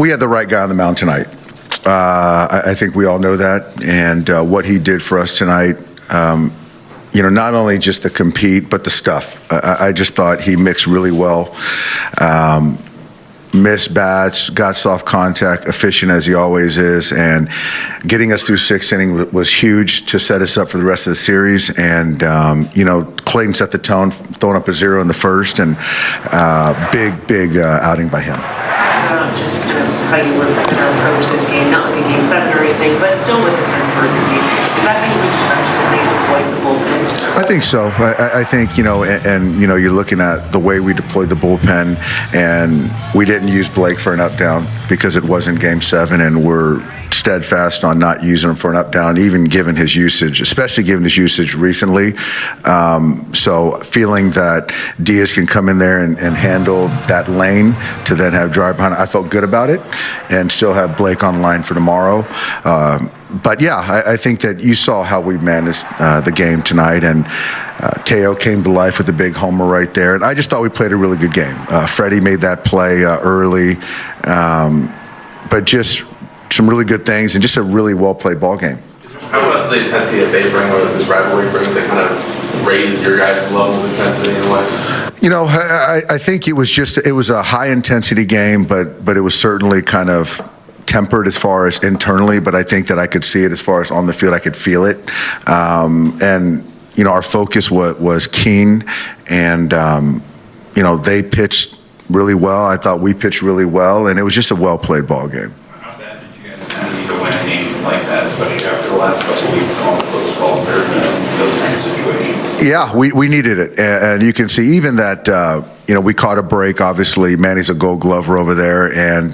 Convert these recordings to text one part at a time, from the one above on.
we had the right guy on the mound tonight. I think we all know that, and what he did for us tonight, not only just the compete, but the stuff. I just thought he mixed really well. Missed bats, got soft contact, efficient as he always is, and getting us through 6th inning was huge to set us up for the rest of the series. And Clayton set the tone, throwing up a 0 in the first, and big outing by him. Just how you would approach this game, not like a game 7 or anything, but still with a sense of urgency. Is that how you would describe the bullpen? I think so. I think, you're looking at the way we deployed the bullpen, and we didn't use Blake for an up-down because it wasn't game 7, and we're steadfast on not using him for an up-down, even given his usage, especially given his usage recently. So feeling that Diaz can come in there and handle that lane to then have drive behind, I felt good about it, and still have Blake on line for tomorrow. But yeah, I think that you saw how we managed the game tonight, and Teo came to life with a big homer right there, and I just thought we played a really good game. Freddie made that play early, but just some really good things and just a really well-played ball game. How about the intensity that they bring, or that this rivalry brings, that kind of raises your guys' level of intensity in a way? I think it was a high-intensity game, but it was certainly kind of tempered as far as internally, but I think that I could see it as far as on the field. I could feel it. Our focus was keen, and, they pitched really well. I thought we pitched really well, and it was just a well-played ball game. How bad did you guys need to win a game like that, especially after the last couple of weeks on close calls or those kind of situations? Yeah, we needed it, and you can see even that, we caught a break. Obviously, Manny's a Gold Glover over there, and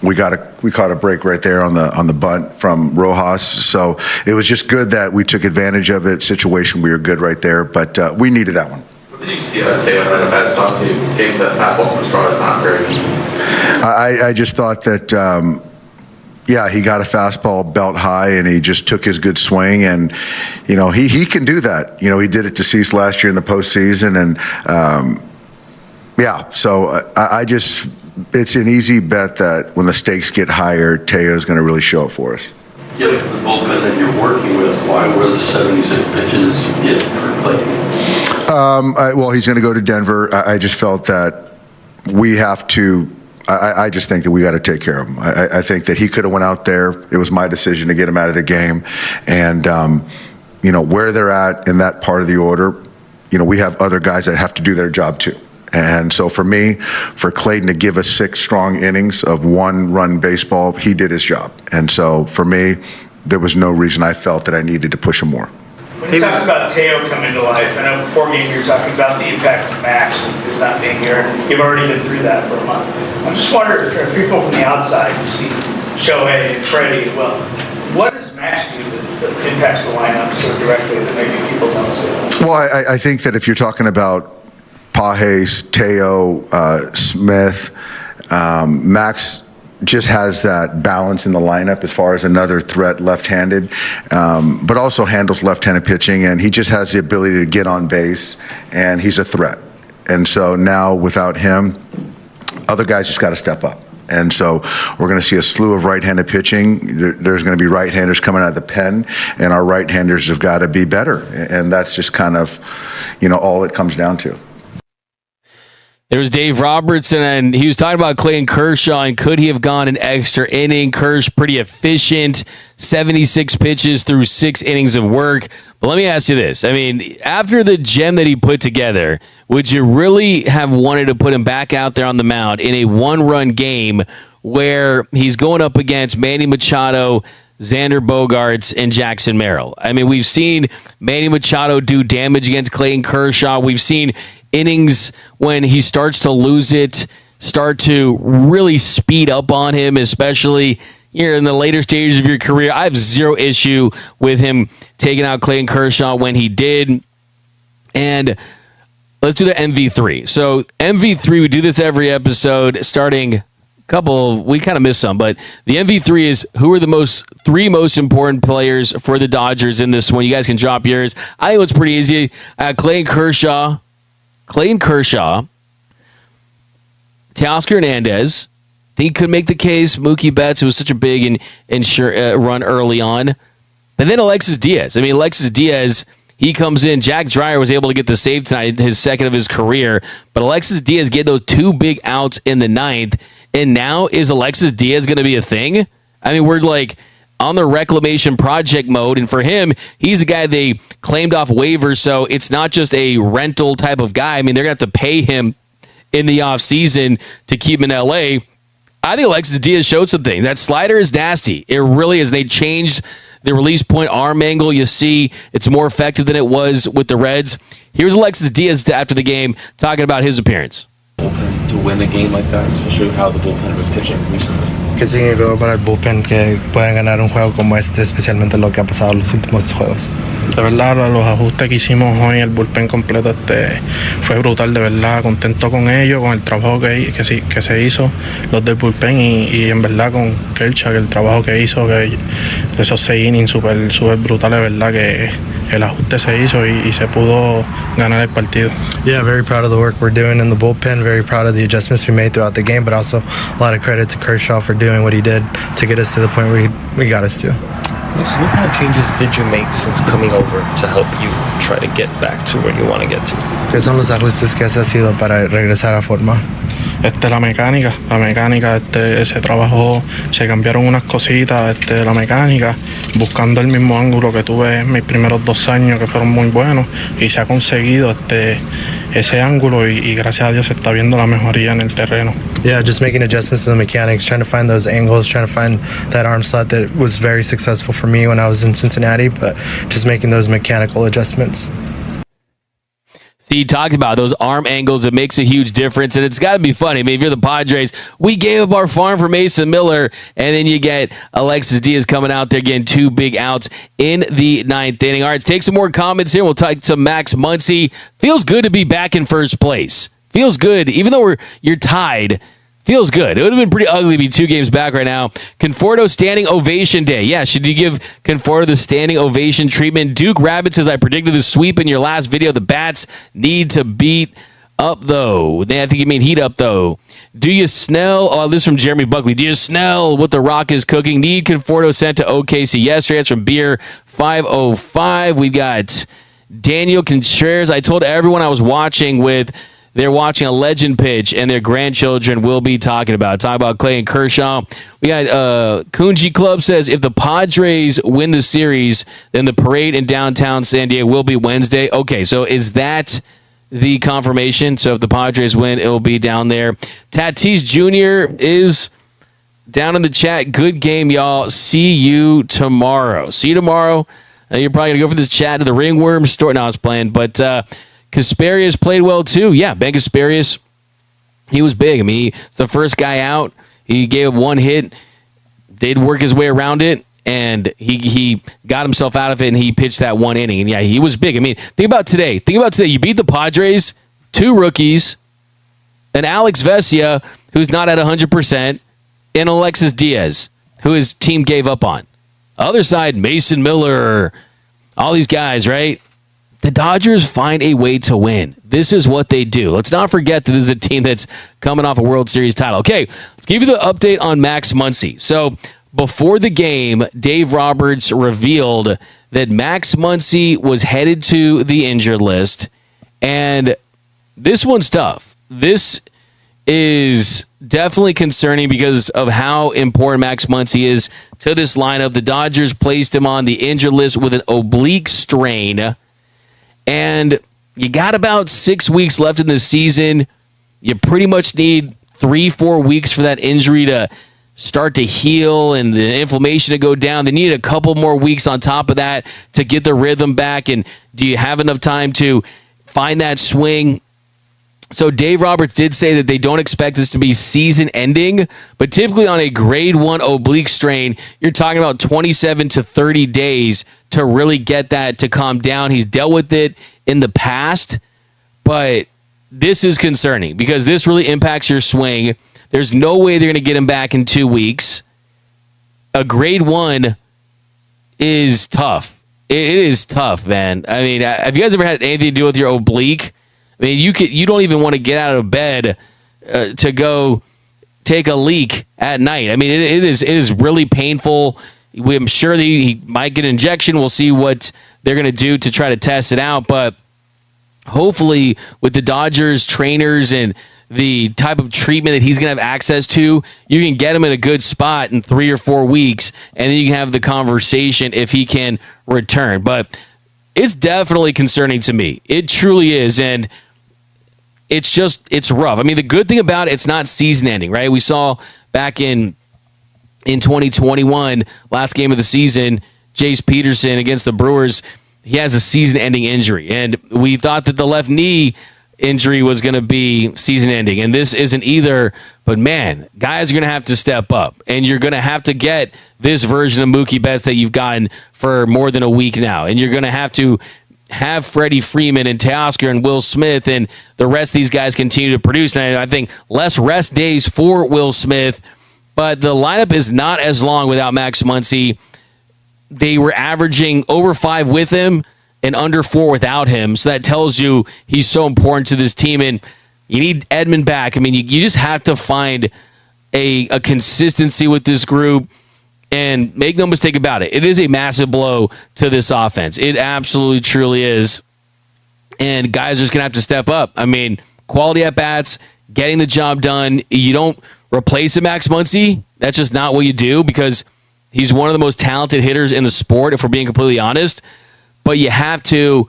we caught a break right there on the bunt from Rojas. So it was just good that we took advantage of it. Situation, we were good right there, but we needed that one. What did you see out of Teo in a bad spot? Games that fastball from Straw is not very easy. I just thought that. He got a fastball belt high, and he just took his good swing, and he can do that. He did it to Cease last year in the postseason, and so I just, it's an easy bet that when the stakes get higher, Teo's going to really show it for us. Yeah, for the bullpen that you're working with, why was 76 pitches for Clayton? Well, he's going to go to Denver. I just felt that we have to. I just think that we got to take care of him. I think that he could have went out there. It was my decision to get him out of the game, and where they're at in that part of the order, we have other guys that have to do their job too. And so for me, for Clayton to give us 6 strong innings of 1-run baseball, he did his job. And so for me, there was no reason I felt that I needed to push him more. When you talk about Teo coming to life, I know before game you were talking about the impact of Max is not being here. You've already been through that for a month. I'm just wondering, for people from the outside, you see Shohei and Freddie, well, what does Max do that impacts the lineup so directly that maybe people don't see? Well, I think that if you're talking about Pages, Teo, Smith, Max just has that balance in the lineup as far as another threat left-handed, but also handles left-handed pitching, and he just has the ability to get on base, and he's a threat. And so now without him, other guys just got to step up. And so we're going to see a slew of right-handed pitching. There's going to be right-handers coming out of the pen, and our right-handers have got to be better. And that's just kind of, all it comes down to. There was Dave Robertson, and he was talking about Clayton Kershaw, and could he have gone an extra inning? Kersh, pretty efficient, 76 pitches through 6 innings of work. But let me ask you this. I mean, after the gem that he put together, would you really have wanted to put him back out there on the mound in a 1-run game where he's going up against Manny Machado, Xander Bogaerts, and Jackson Merrill? I mean, we've seen Manny Machado do damage against Clayton Kershaw. We've seen innings when he starts to lose it, start to really speed up on him, especially here in the later stages of your career. I have zero issue with him taking out Clayton Kershaw when he did. And let's do the MV3. So MV3, we do this every episode, starting we kind of missed some, but the MV3 is who are the 3 most important players for the Dodgers in this one. You guys can drop yours. I think it's pretty easy. Clayton Kershaw, Teoscar Hernandez, think he could make the case. Mookie Betts, who was such a big run early on. But then Alexis Diaz. I mean, Alexis Diaz, he comes in. Jack Dreyer was able to get the save tonight, his second of his career. But Alexis Diaz get those 2 big outs in the 9th. And now is Alexis Diaz going to be a thing? I mean, we're like on the reclamation project mode. And for him, he's a guy they claimed off waivers. So it's not just a rental type of guy. I mean, they're going to have to pay him in the offseason to keep him in LA. I think Alexis Diaz showed something. That slider is nasty. It really is. They changed the release point arm angle. You see it's more effective than it was with the Reds. Here's Alexis Diaz after the game talking about his appearance. To win a game like that, especially how the bullpen was pitching recently. ¿Qué significó para el bullpen que puedan ganar un juego como este, especialmente lo que ha pasado en los últimos juegos? De verdad, los ajustes que hicimos hoy, el bullpen completo, fue brutal, de verdad, contento con ello, con el trabajo que se hizo, los del bullpen y en verdad con Kershaw, que el trabajo que hizo, que esos 6 innings súper brutales, de verdad, que el ajuste se hizo y se pudo ganar el partido. Yeah, very proud of the work we're doing in the bullpen, very proud of the adjustments we made throughout the game, but also a lot of credit to Kershaw for doing what he did to get us to the point where we got us to. So what kind of changes did you make since coming over to help you try to get back to where you want to get to? ¿Qué son los ajustes que has sido para regresar a forma? La mecánica, se trabajó, se cambiaron unas cositas, la mecánica, buscando el mismo ángulo que tuve en mis primeros 2 años, que fueron muy buenos, y se ha conseguido ese ángulo y gracias a Dios se está viendo la mejoría en el terreno. Yeah, just making adjustments to the mechanics, trying to find those angles, trying to find that arm slot that was very successful for me when I was in Cincinnati, but just making those mechanical adjustments. See, he talked about those arm angles. It makes a huge difference, and it's got to be funny. I mean, if you're the Padres, we gave up our farm for Mason Miller, and then you get Alexis Diaz coming out there getting 2 big outs in the 9th inning. All right, let's take some more comments here. We'll talk to Max Muncy. Feels good to be back in first place. Feels good, even though you're tied. Feels good. It would have been pretty ugly to be 2 games back right now. Conforto standing ovation day. Yeah, should you give Conforto the standing ovation treatment? Duke Rabbit says, I predicted the sweep in your last video. The Bats need to beat up, though. I think you mean heat up, though. Do you smell? Oh, this is from Jeremy Buckley. Do you smell what the Rock is cooking? Need Conforto sent to OKC yesterday. That's from Beer 505. We got Daniel Contreras. I told everyone I was watching with... They're watching a legend pitch, and their grandchildren will be talking about Clayton Kershaw. We got Kunji Club says, if the Padres win the series, then the parade in downtown San Diego will be Wednesday. Okay, so is that the confirmation? So if the Padres win, it will be down there. Tatis Jr. is down in the chat. Good game, y'all. See you tomorrow. See you tomorrow. You're probably going to go for this chat to the Ringworm store. No, I was playing, but... Kasperius played well too. Yeah, Ben Kasperius, he was big. I mean, he's the first guy out. He gave up 1 hit, did work his way around it, and he got himself out of it, and he pitched that 1 inning. And yeah, he was big. I mean, think about today. You beat the Padres, 2 rookies, an Alex Vesia, who's not at 100%, and Alexis Diaz, who his team gave up on. Other side, Mason Miller, all these guys, right? The Dodgers find a way to win. This is what they do. Let's not forget that this is a team that's coming off a World Series title. Okay, let's give you the update on Max Muncy. So before the game, Dave Roberts revealed that Max Muncy was headed to the injured list. And this one's tough. This is definitely concerning because of how important Max Muncy is to this lineup. The Dodgers placed him on the injured list with an oblique strain. And you got about 6 weeks left in the season. You pretty much need 3-4 weeks for that injury to start to heal and the inflammation to go down. They need a couple more weeks on top of that to get the rhythm back. And do you have enough time to find that swing? So Dave Roberts did say that they don't expect this to be season ending, but typically on a grade 1 oblique strain, you're talking about 27 to 30 days to really get that to calm down. He's dealt with it in the past, but this is concerning because this really impacts your swing. There's no way they're going to get him back in 2 weeks. A grade 1 is tough. It is tough, man. I mean, have you guys ever had anything to do with your oblique? I mean, you don't even want to get out of bed to go take a leak at night. I mean, it is really painful. I'm sure that he might get an injection. We'll see what they're going to do to try to test it out. But hopefully with the Dodgers trainers and the type of treatment that he's going to have access to, you can get him in a good spot in 3 or 4 weeks, and then you can have the conversation if he can return. But it's definitely concerning to me. It truly is, and it's rough. I mean, the good thing about it's not season ending, right? We saw back in 2021, last game of the season, Jace Peterson against the Brewers, he has a season-ending injury, and we thought that the left knee injury was going to be season-ending, and this isn't either. But man, guys are going to have to step up, and you're going to have to get this version of Mookie Betts that you've gotten for more than a week now, and you're going to have Freddie Freeman and Teoscar and Will Smith and the rest of these guys continue to produce. And I think less rest days for Will Smith, but the lineup is not as long without Max Muncy. They were averaging over 5 with him and under 4 without him. So that tells you he's so important to this team. And you need Edman back. I mean, you just have to find a consistency with this group. And make no mistake about it, it is a massive blow to this offense. It absolutely, truly is. And guys are just going to have to step up. I mean, quality at-bats, getting the job done. You don't replace a Max Muncy. That's just not what you do, because he's one of the most talented hitters in the sport, if we're being completely honest. But you have to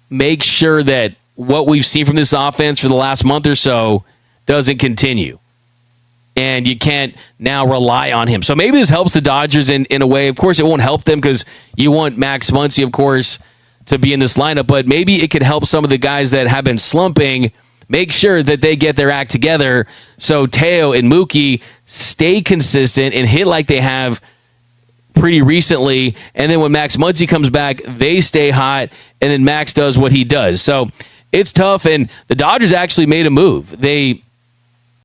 make sure that what we've seen from this offense for the last month or so doesn't continue. And you can't now rely on him. So maybe this helps the Dodgers in a way. Of course, it won't help them because you want Max Muncy, of course, to be in this lineup. But maybe it could help some of the guys that have been slumping make sure that they get their act together so Teo and Mookie stay consistent and hit like they have pretty recently. And then when Max Muncy comes back, they stay hot, and then Max does what he does. So it's tough, and the Dodgers actually made a move. They